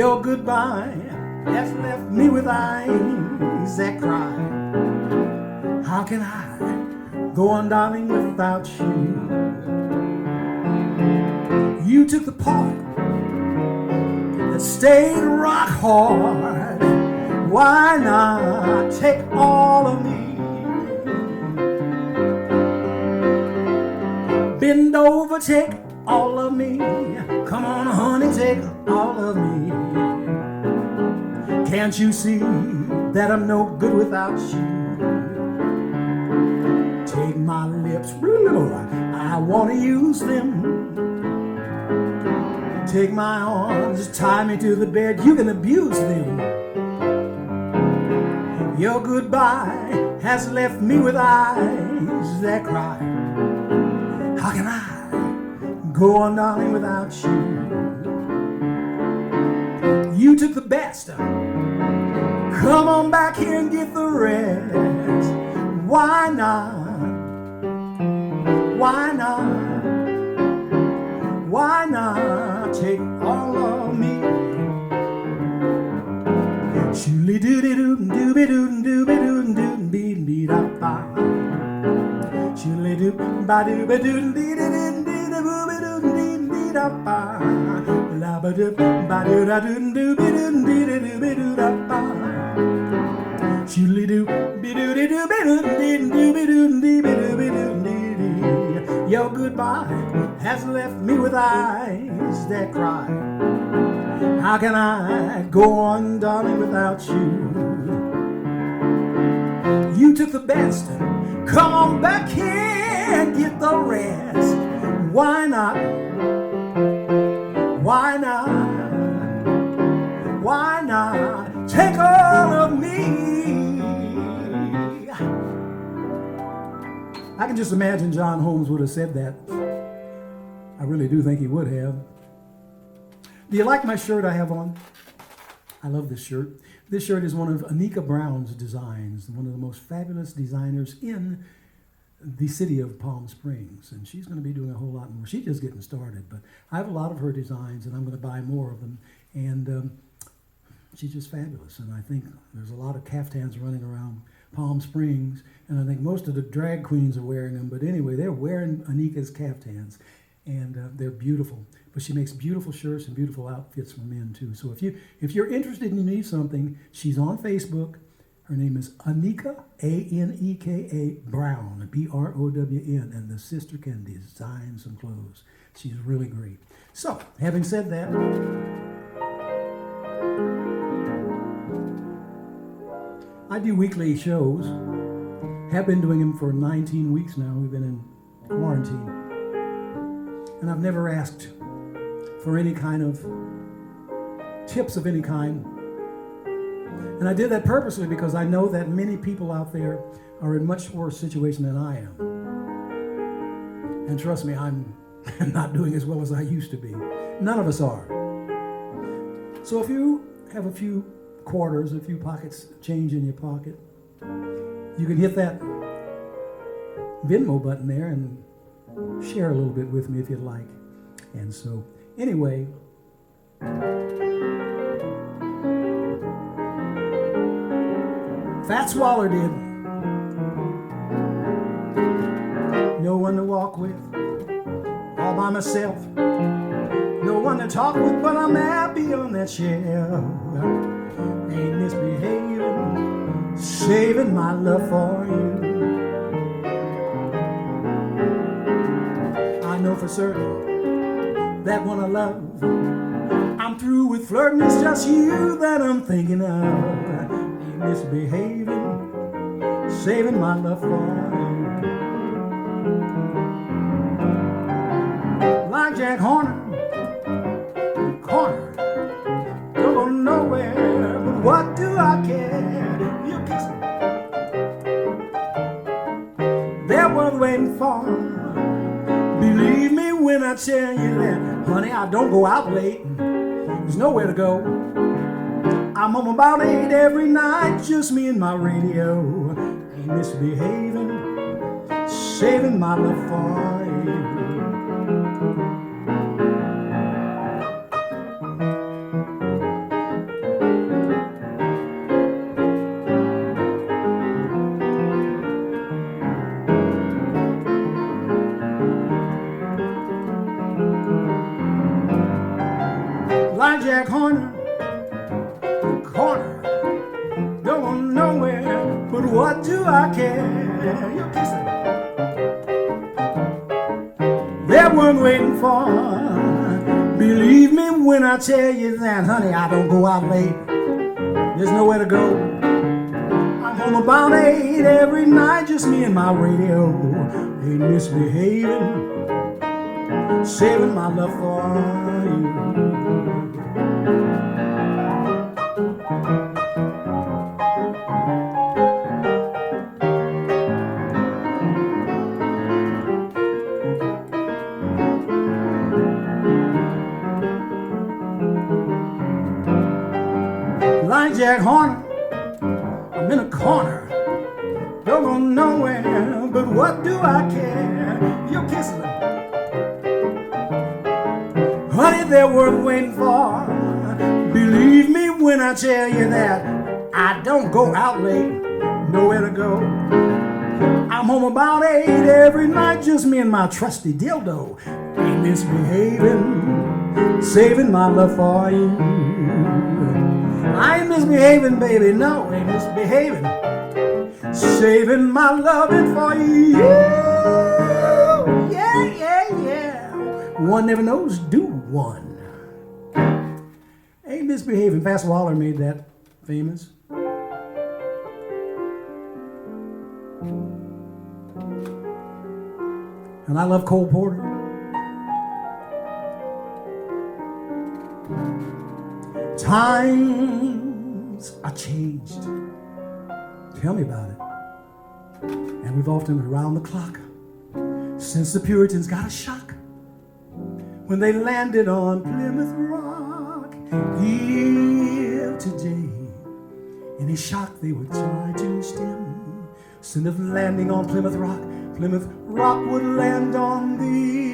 Your goodbye has left me with eyes that cry. How can I go on, darling, without you? You took the part that stayed rock hard. Why not take all of me? Bend over, take all of me. Come on, honey, take all of me. Can't you see that I'm no good without you? Take my lips, I want to use them. Take my arms, tie me to the bed, you can abuse them. Your goodbye has left me with eyes that cry. How can I go on, darling, without you? You took the best. Come on back here and get the rest. Why not? Why not? Why not take all of me? Shooly doody doo dooby doo dooby doo doo dee dee da ba. Shooly doo ba doo ba doo dee dee dee dee da booby doo dee dee da ba. La ba doo ba doo da doo dooby doo dee dee dooby doo da ba. Shooly doo be doo dee doo be doo dee dooby doo dee be dooby doo dee dee. Your goodbye has left me with eyes that cry. How can I go on, darling, without you? You took the best. Come on back here and get the rest. Why not? Why not? Why not take all of me? I can just imagine John Holmes would have said that. I really do think he would have. Do you like my shirt I have on? I love this shirt. This shirt is one of Anika Brown's designs, one of the most fabulous designers in the city of Palm Springs. And she's going to be doing a whole lot more. She's just getting started, but I have a lot of her designs, and I'm going to buy more of them. And she's just fabulous. And I think there's a lot of caftans running around Palm Springs, and I think most of the drag queens are wearing them. But anyway, they're wearing Anika's caftans, and they're beautiful. But she makes beautiful shirts and beautiful outfits for men too. So if you're interested and you need something, she's on Facebook. Her name is Anika, Aneka Brown, Brown, and the sister can design some clothes. She's really great. So, having said that, I do weekly shows. Have been doing them for 19 weeks now. We've been in quarantine. And I've never asked for any kind of tips of any kind. And I did that purposely because I know that many people out there are in much worse situation than I am. And trust me, I'm not doing as well as I used to be. None of us are. So if you have a few quarters, a few pockets change in your pocket, you can hit that Venmo button there and share a little bit with me if you'd like. And so, anyway, Fats Waller did. No one to walk with, all by myself. No one to talk with, but I'm happy on that shelf. Ain't misbehaving, saving my love for you. I know for certain that one I love. I'm through with flirting, it's just you that I'm thinking of. Ain't misbehaving, saving my love for you. Like Jack Horner, corner, don't go nowhere, but what do I care? You kiss me, they're worth waiting for. Believe me when I tell you that, honey, I don't go out late. There's nowhere to go. I'm home about 8 every night, just me and my radio. Ain't misbehaving, saving my love for you. like Jack Horner, corner, don't go nowhere, but what do I care? You're kissing. They're worth waiting for. Believe me when I tell you that, honey, I don't go out late. There's nowhere to go. I'm home about 8 every night, just me and my radio. Ain't misbehaving, saving my love for you. Like Jack Horner, I'm in a corner, don't go nowhere, but what do I care? You're kissing me. Honey, they're worth waiting for. Believe me when I tell you that I don't go out late, nowhere to go. I'm home about 8 every night, just me and my trusty dildo. Ain't misbehaving, saving my love for you. I ain't misbehaving, baby, no, ain't misbehaving, saving my loving for you. Yeah, yeah, yeah. One never knows, do one. Ain't misbehaving. Fats Waller made that famous. And I love Cole Porter. Times are changed. Tell me about it. And we've often been around the clock since the Puritans got a shock when they landed on Plymouth Rock. Here today, any shock they would try to stem, instead of landing on Plymouth Rock would land on thee.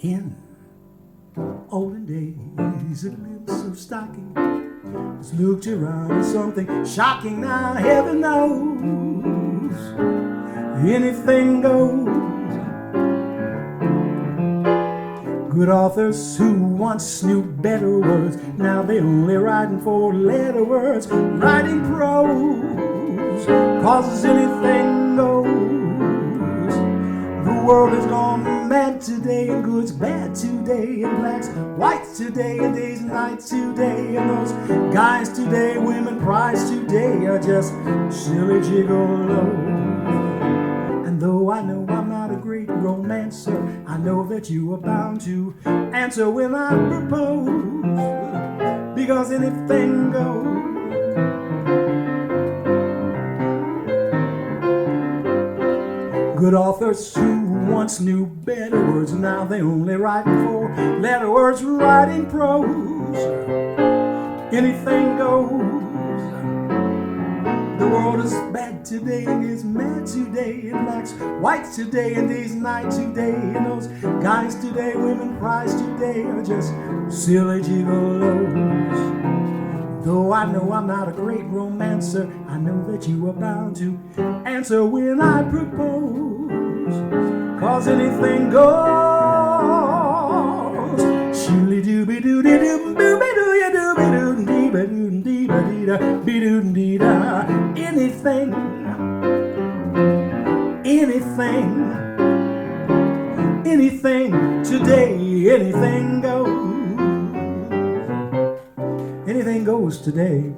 In olden days, a glimpse of stocking was looked around as something shocking. Now heaven knows anything goes. Good authors who once knew better words, now they only writing 4-letter words. Writing prose causes anything goes. The world has gone mad today, and good's bad today, and black's whites today, and days and nights today, and those guys today, women prize today are just silly gigolos. And though I know I'm not a great romancer, I know that you are bound to answer when I propose, because anything goes. Good authors who once knew better words, now they only write 4-letter words. Writing prose, anything goes. The world is bad today and is mad today, and blacks whites today, and days and nights today, and those guys today, women prize today are just silly gigolos. Though I know I'm not a great romancer, I know that you are bound to answer when I propose, 'cause anything goes. Shooly dooby doody doo booby doo ya dooby doo dee ba doo dee ba dee da be doo dee da. Anything, anything, anything today, anything goes. Anything goes today.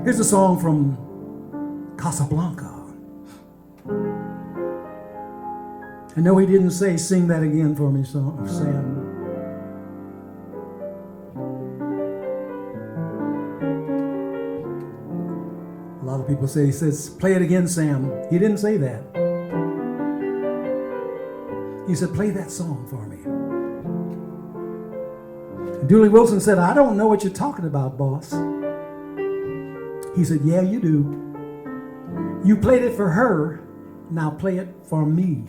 Here's a song from Casablanca. I know he didn't say, sing that again for me, Sam. A lot of people say, he says, play it again, Sam. He didn't say that. He said, play that song for me. Dooley Wilson said, I don't know what you're talking about, boss. He said, yeah, you do. You played it for her, now play it for me.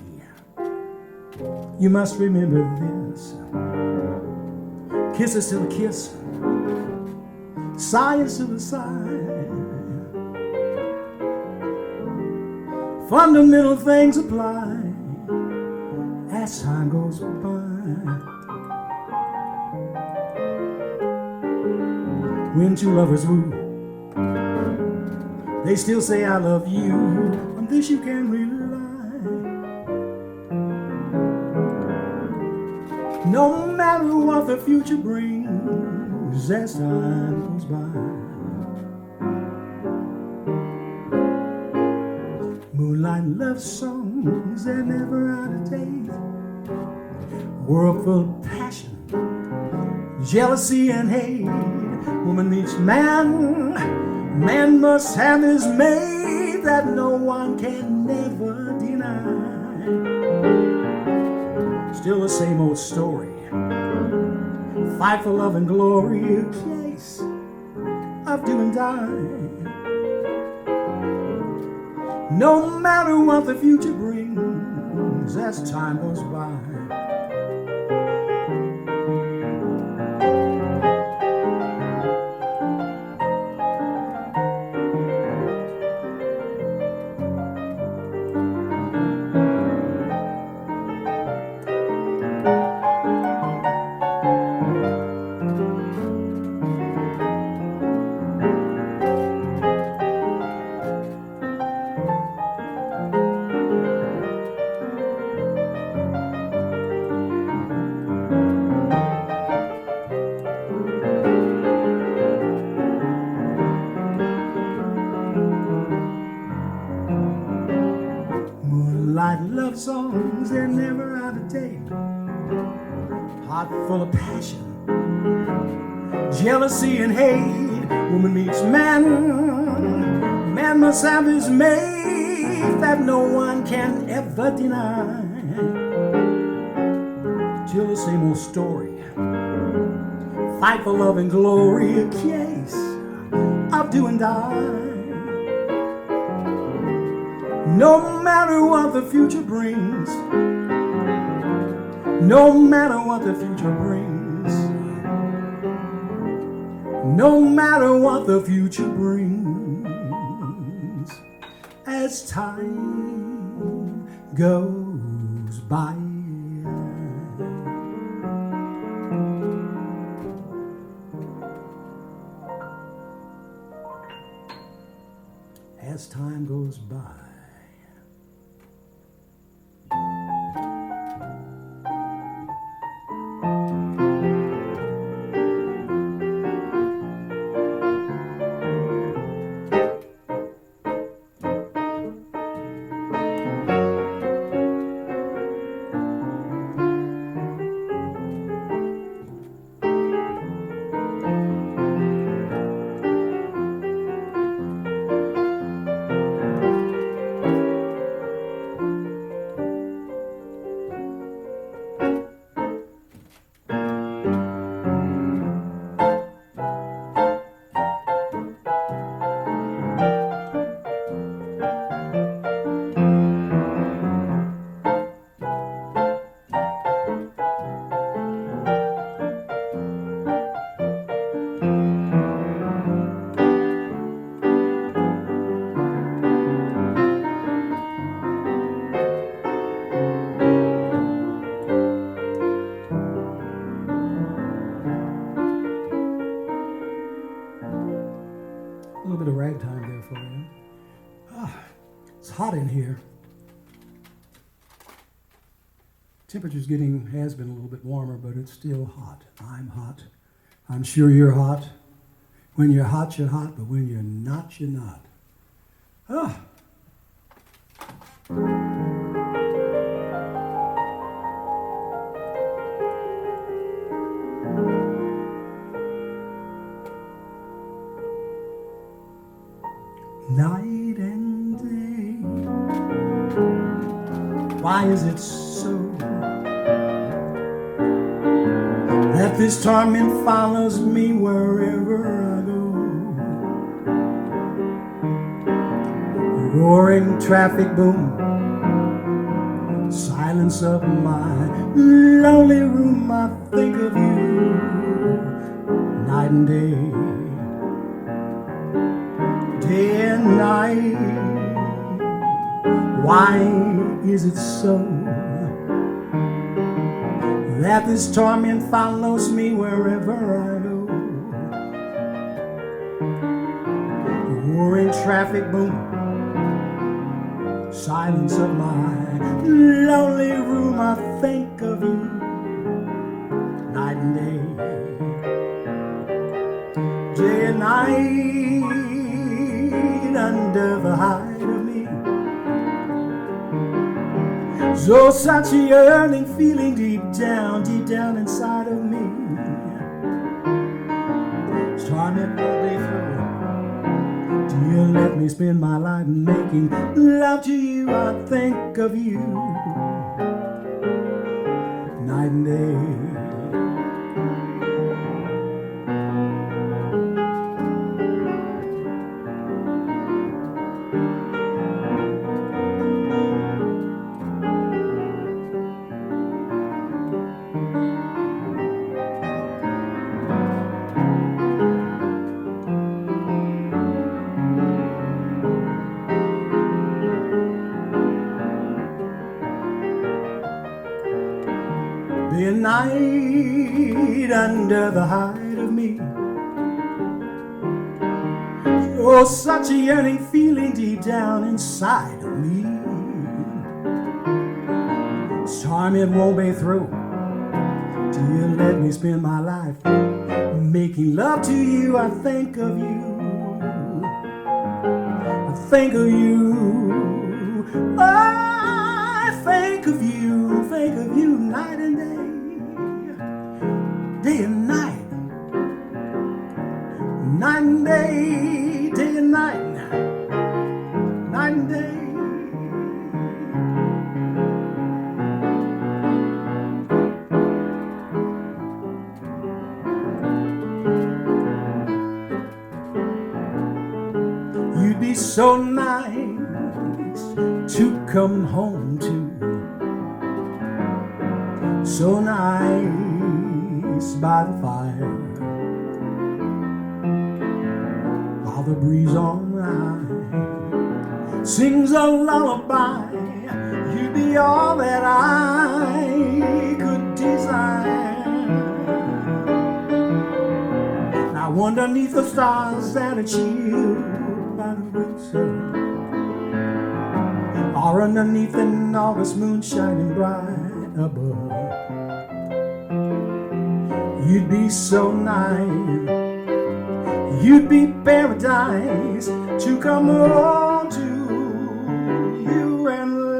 You must remember this. Kisses till a kiss science to the side. Fundamental things apply as time goes by. When two lovers woo, they still say I love you. On this you can rely. No matter what the future brings as time goes by. Moonlight love songs, they're never out of date. World full of passion, jealousy and hate. Woman meets man, man must have his mate that no one can never deny. Still the same old story, fight for love and glory, a case of do and die. No matter what the future brings as time goes by. Moonlight love songs, they're never out of date. Heart full of passion, jealousy and hate. Woman meets man, man must have his mate that no one can ever deny. Still the same old story, fight for love and glory, a case of do and die. No matter what the future brings, no matter what the future brings, no matter what the future brings, as time goes by. As time goes by. A little bit of ragtime there for you. It's hot in here. Temperature's has been a little bit warmer, but it's still hot. I'm hot. I'm sure you're hot. When you're hot, but when you're not, you're not. Night and day, why is it so that this torment follows me wherever I go? Roaring traffic boom, silence of my lonely room, I think of you night and day. night. Why is it so that this torment follows me wherever I go? Roaring traffic boom, silence of my lonely room. I think of you night and day and night, under the hide of me. So such a yearning feeling deep down inside of me. Torment all day through. Do you let me spend my life making love to you? I think of you night and day. Day and night, under the hide of me. Oh, such a yearning feeling deep down inside of me. Torment won't be through till you let me spend my life making love to you. I think of you, I think of you, I think of you night and day and night, night and day and night, night and day. You'd be so nice to come home to, so nice by the fire, while the breeze on high sings a lullaby. You'd be all that I could desire. Now underneath the stars that are chilled by the winter, or underneath an August moon shining bright above, you'd be so nice, you'd be paradise to come home to you and love.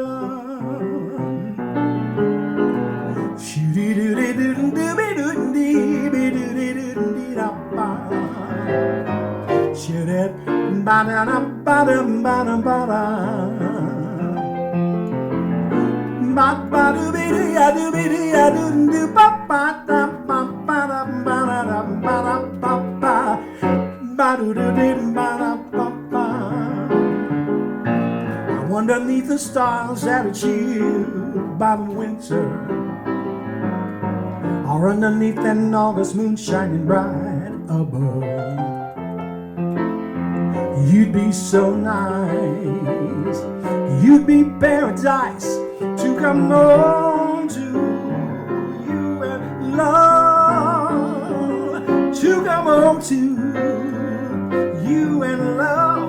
Underneath the stars that are chilled by the winter, or underneath an August moon shining bright above, you'd be so nice, you'd be paradise to come home to you and love, to come home to you and love,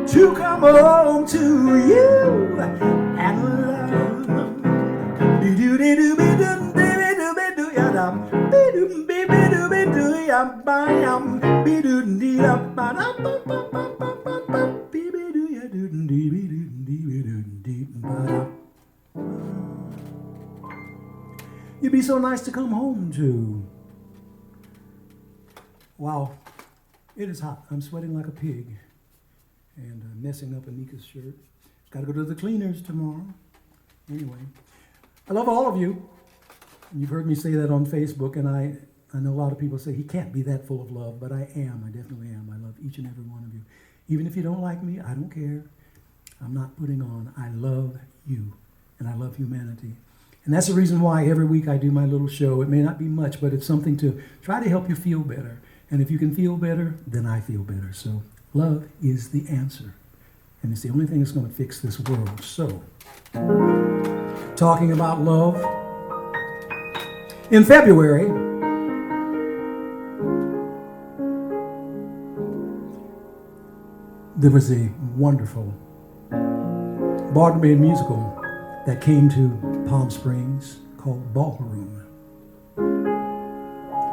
to come home to you and love. You'd be so nice to come home to. Wow, it is hot. I'm sweating like a pig and messing up Anika's shirt. Got to go to the cleaners tomorrow. Anyway, I love all of you. You've heard me say that on Facebook, and I know a lot of people say he can't be that full of love, but I am. I definitely am. I love each and every one of you. Even if you don't like me, I don't care. I'm not putting on. I love you, and I love humanity. And that's the reason why every week I do my little show. It may not be much, but it's something to try to help you feel better. And if you can feel better, then I feel better. So Love is the answer. And it's the only thing that's going to fix this world. So, talking about love, in February, there was a wonderful Broadway musical that came to Palm Springs called Ballroom.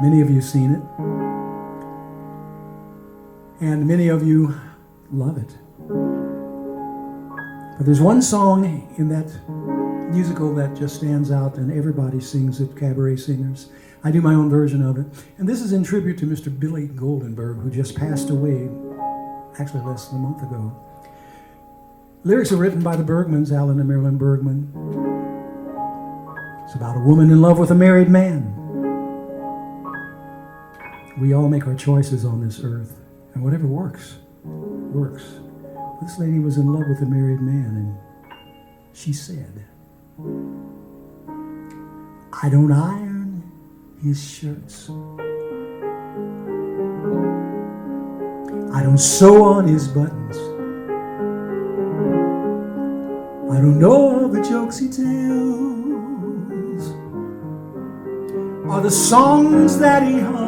Many of you have seen it, and many of you love it. But there's one song in that musical that just stands out, and everybody sings it, cabaret singers. I do my own version of it. And this is in tribute to Mr. Billy Goldenberg, who just passed away, actually less than a month ago. Lyrics are written by the Bergmans, Alan and Marilyn Bergman. It's about a woman in love with a married man. We all make our choices on this earth, and whatever works, works. This lady was in love with a married man, and she said, I don't iron his shirts. I don't sew on his buttons. I don't know all the jokes he tells or the songs that he hums,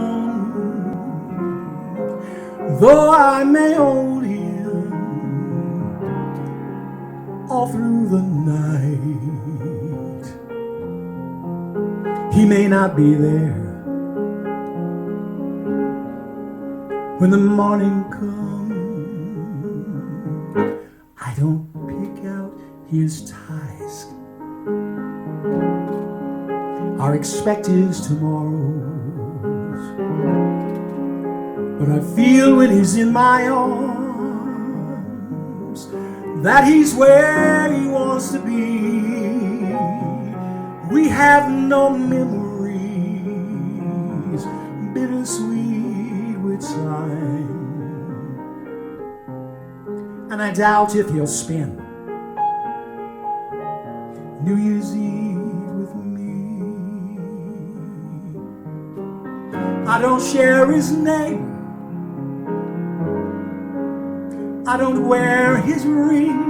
though I may hold him all through the night. He may not be there when the morning comes. I don't pick out his ties or expect his tomorrows, but I feel when he's in my arms that he's where he wants to be. We have no memories, bittersweet with time, and I doubt if he'll spend New Year's Eve with me. I don't share his name, I don't wear his ring.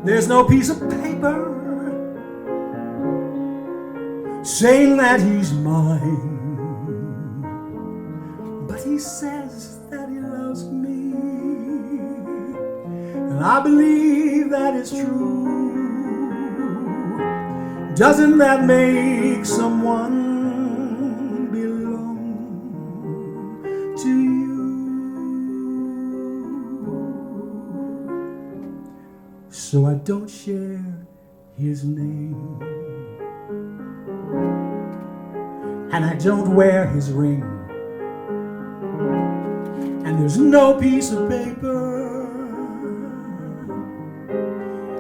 There's no piece of paper saying that he's mine, but he says that he loves me, and I believe that is true. Doesn't that make someone belong to you? So I don't share his name, and I don't wear his ring, and there's no piece of paper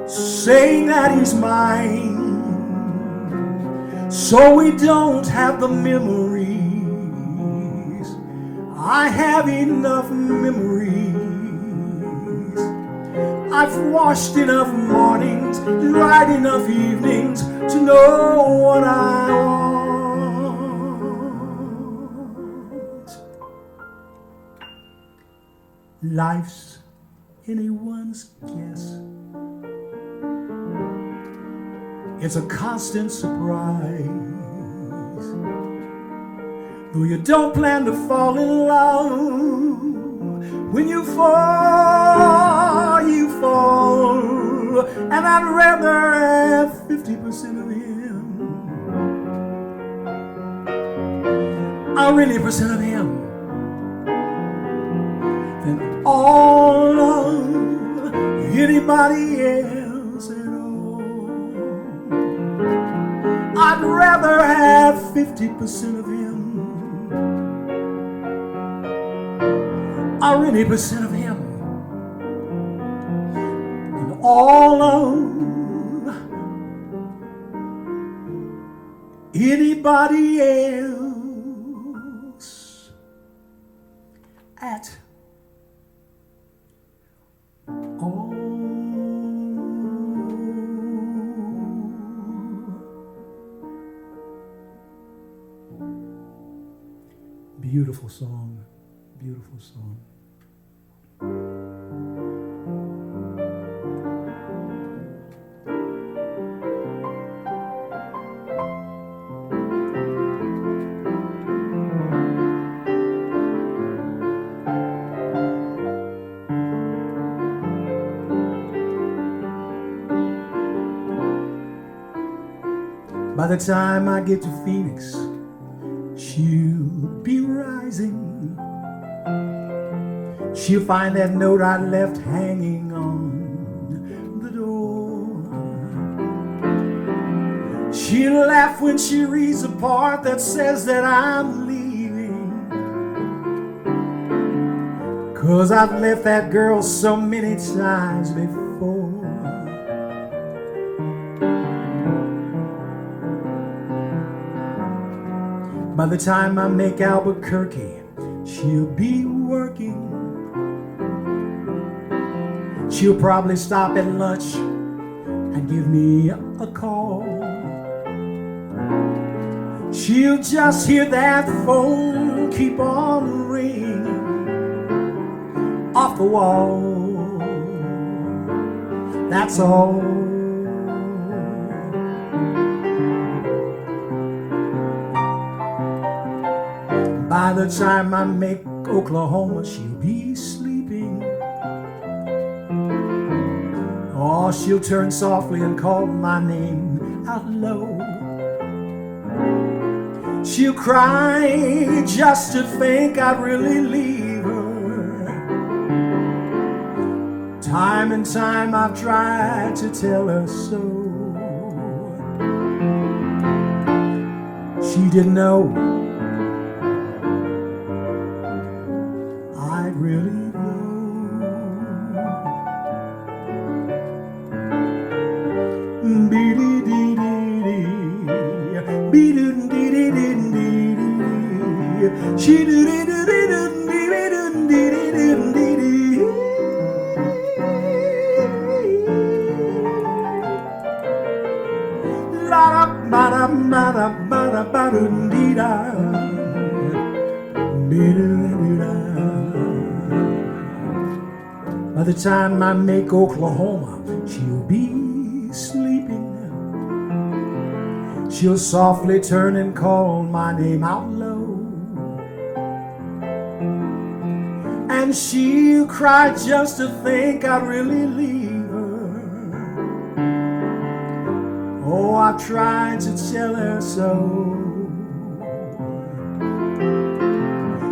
saying that he's mine. So we don't have the memories. I have enough memories. I've washed enough mornings, dried enough evenings to know what I want. Life's anyone's guess. It's a constant surprise. Though you don't plan to fall in love, when you fall, you fall. And I'd rather have 50% of him, or 80% of him, than all of anybody else at all. I'd rather have 50% of him, or 80% of him, than all of anybody else at all. Beautiful song, beautiful song. By the time I get to Phoenix, she'll be rising. She'll find that note I left hanging on the door. She'll laugh when she reads the part that says that I'm leaving, 'cause I've left that girl so many times before. By the time I make Albuquerque, she'll be working. She'll probably stop at lunch and give me a call. She'll just hear that phone keep on ringing off the wall. That's all. By the time I make Oklahoma, she'll be sleeping. Or she'll turn softly and call my name out low. She'll cry just to think I'd really leave her. Time and time I've tried to tell her so. She didn't know I'd really go. She do do do do do la da ba da ba da ba da ba da dee da. By the time I make Oklahoma, she'll be sleeping. She'll softly turn and call my name out low. And she'll cry just to think I'd really leave her. Oh, I've tried to tell her so.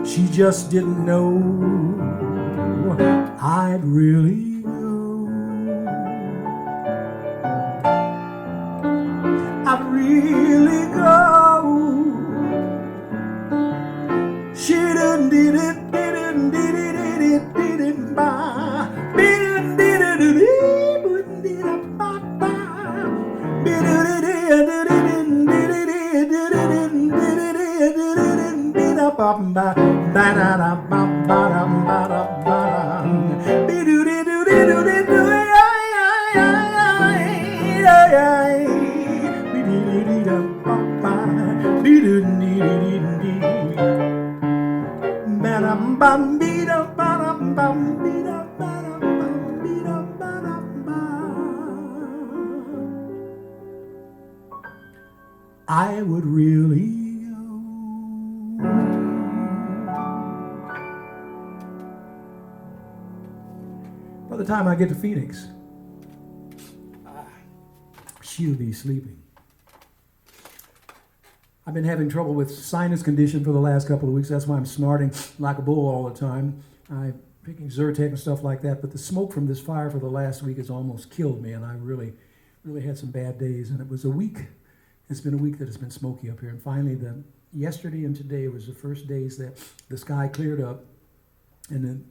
She just didn't know I'd really go. I'd really go. She didn't did it, didn't did it, didn't buy. Didn't did it, didn't did it, ba. Didn't did it, ba. I would really go. By the time I get to Phoenix, she'll be sleeping. I've been having trouble with sinus condition for the last couple of weeks. That's why I'm snorting like a bull all the time. I'm picking Zyrtec and stuff like that. But the smoke from this fire for the last week has almost killed me, and I really had some bad days. And it was a week. It's been a week that has been smoky up here. And finally, yesterday and today was the first days that the sky cleared up, and then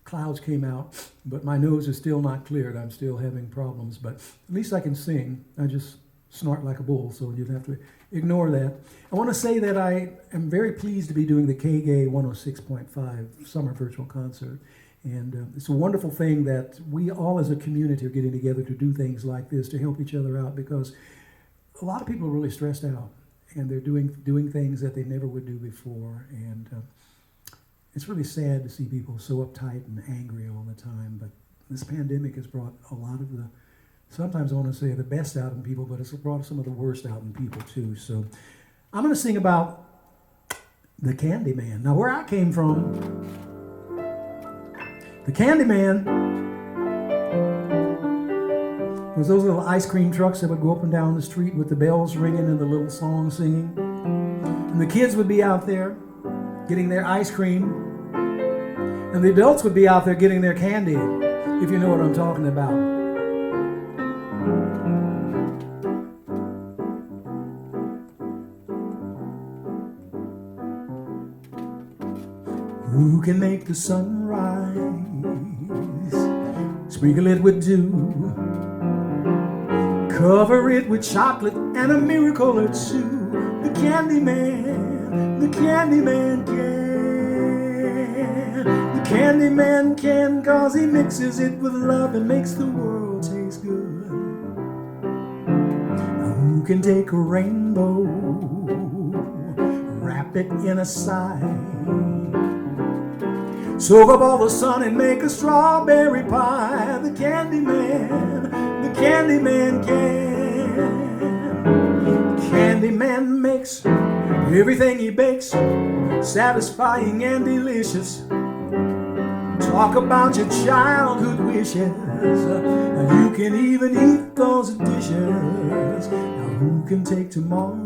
clouds came out. But my nose is still not cleared. I'm still having problems. But at least I can sing. I just snort like a bull, so you'd have to ignore that. I want to say that I am very pleased to be doing the Kgay 106.5 summer virtual concert. And it's a wonderful thing that we all as a community are getting together to do things like this, to help each other out, because a lot of people are really stressed out, and they're doing things that they never would do before. And It's really sad to see people so uptight and angry all the time, but this pandemic has brought a lot of the, sometimes I want to say the best out in people, but it's brought some of the worst out in people too. So I'm going to sing about the Candy Man. Now, where I came from, the Candy Man was those little ice cream trucks that would go up and down the street with the bells ringing and the little song singing. And the kids would be out there getting their ice cream, and the adults would be out there getting their candy, if you know what I'm talking about. Who can make the sun rise, sprinkle it with dew, cover it with chocolate and a miracle or two? The Candy Man, the Candy Man can. The Candy Man can, 'cause he mixes it with love and makes the world taste good. Now who can take a rainbow, wrap it in a sigh, soak up all the sun and make a strawberry pie? The Candy Man, the Candy Man can. Candy Man makes everything he bakes satisfying and delicious. Talk about your childhood wishes, and you can even eat those dishes. Now who can take tomorrow,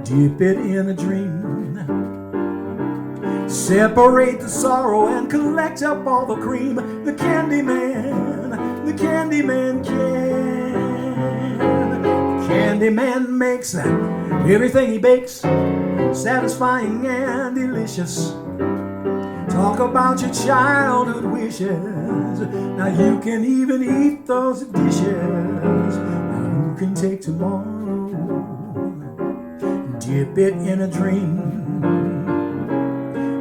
dip it in a dream, separate the sorrow and collect up all the cream? The Candy Man, the Candy Man can. Candy Man makes everything he bakes satisfying and delicious. Talk about your childhood wishes, now you can even eat those dishes. Now who can take tomorrow, dip it in a dream,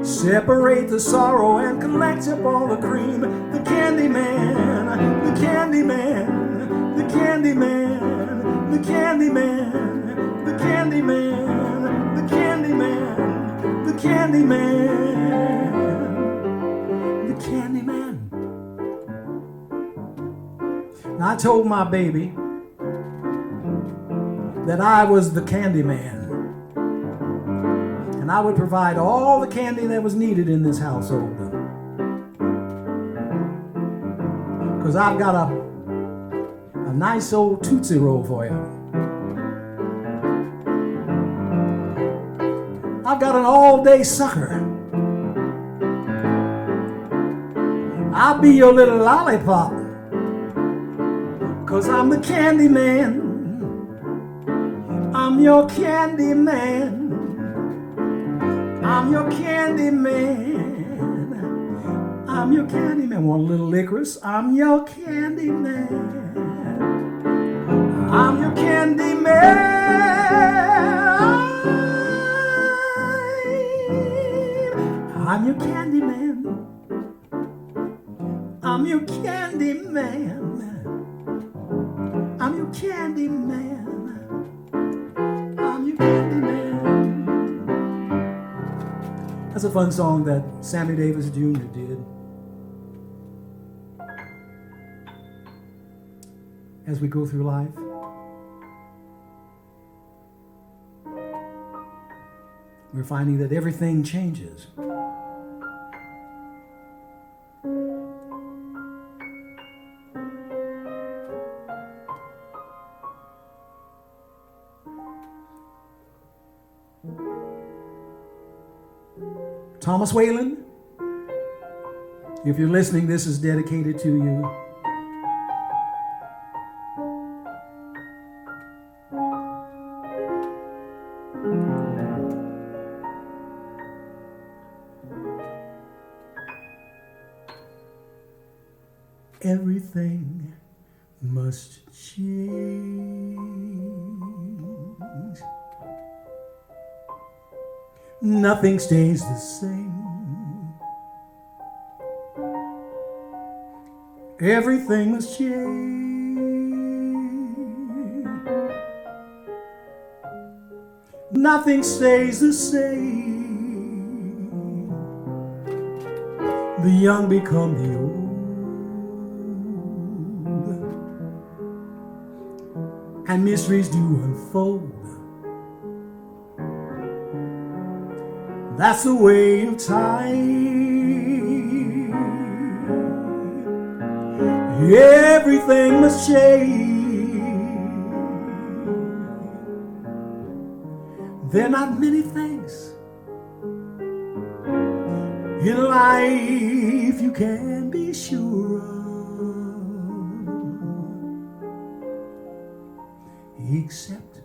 separate the sorrow and collect up all the cream? The Candy Man, the Candy Man, the Candy Man, the Candy Man, the Candy Man, the Candy Man, the Candy Man, the Candy Man. And I told my baby that I was the Candy Man, and I would provide all the candy that was needed in this household. Because I've got a nice old Tootsie Roll for you. I've got an all-day sucker. I'll be your little lollipop, 'cause I'm the Candy Man. I'm your Candy Man. I'm your Candy Man. I'm your Candy Man. Want a little licorice? I'm your Candy Man. I'm your Candy Man. I'm your Candy Man. I'm your Candy Man. I'm your Candy Man. I'm your Candy Man. That's a fun song that Sammy Davis Jr. did. As we go through life, we're finding that everything changes. Thomas Whalen, if you're listening, this is dedicated to you. Everything must change. Nothing stays the same. Everything must change. Nothing stays the same. the young become the old, and mysteries do unfold. That's the way of time. Everything must change. There are not many things in life you can be sure of, except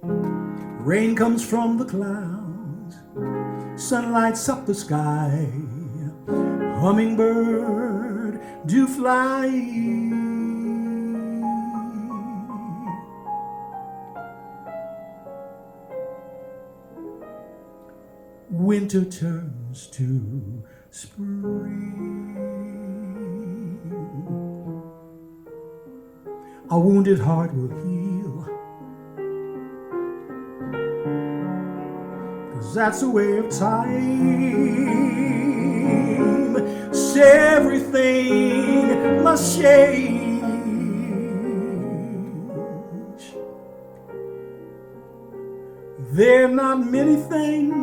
rain comes from the clouds, sun lights up the sky, hummingbird do fly. Winter turns to spring. A wounded heart will heal, 'cause that's the way of time. So everything must change. There are not many things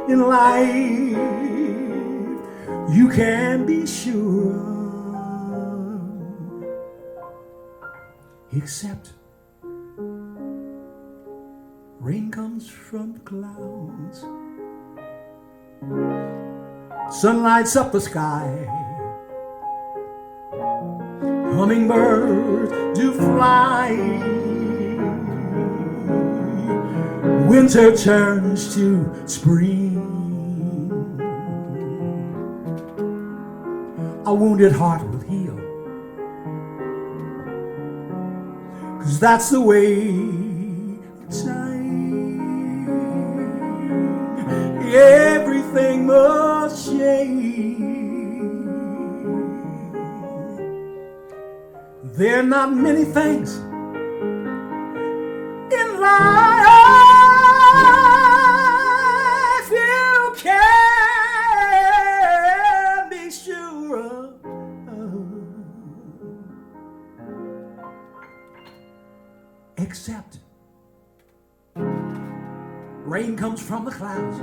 in life you can be sure of, except rain comes from the clouds, sun lights up the sky, hummingbirds do fly, winter turns to spring. A wounded heart will heal, 'cause that's the way of time. Everything must change. There are not many things in life you can be sure of, except rain comes from the clouds,